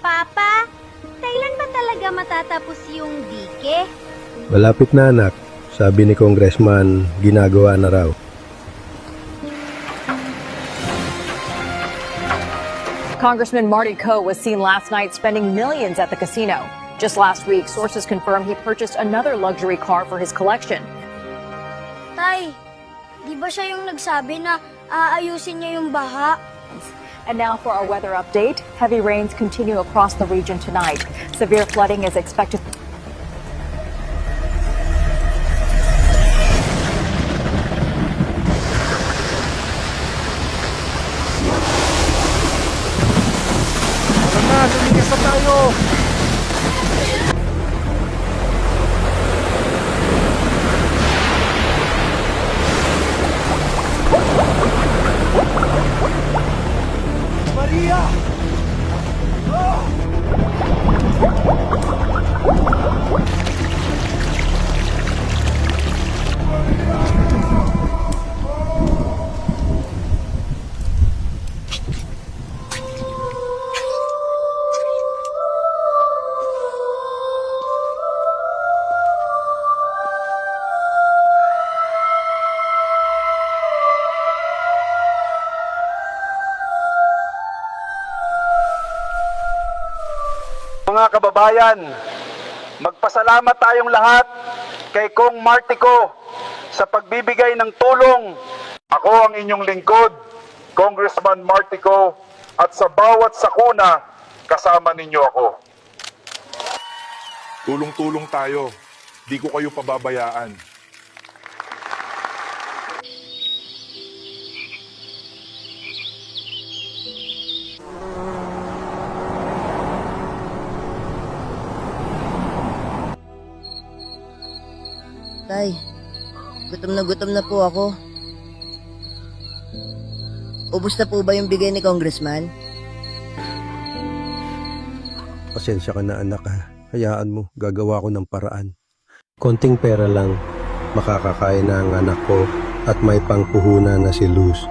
Papa, kailan ba talaga matatapos yung dike? Malapit na anak, sabi ni Congressman, ginagawa na raw. Congressman Marty Ko was seen last night spending millions at the casino. Just last week, sources confirmed he purchased another luxury car for his collection. Tay, di ba siya yung nagsabi na aayusin niya yung baha? And now for our weather update. Heavy rains continue across the region tonight. Severe flooding is expected. Lumikas na tayo! Maria! Mga kababayan, magpasalamat tayong lahat kay Kong Marty Ko sa pagbibigay ng tulong. Ako ang inyong lingkod, Congressman Marty Ko, at sa bawat sakuna, kasama ninyo ako. Tulong-tulong tayo. Di ko kayo pababayaan. Tay, gutom na po ako. Ubus na po ba yung bigay ni Congressman? Pasensya ka na anak ha. Hayaan mo, gagawa ko ng paraan. Konting pera lang, makakakain na ang anak ko at may pangpuhunan na si Luz.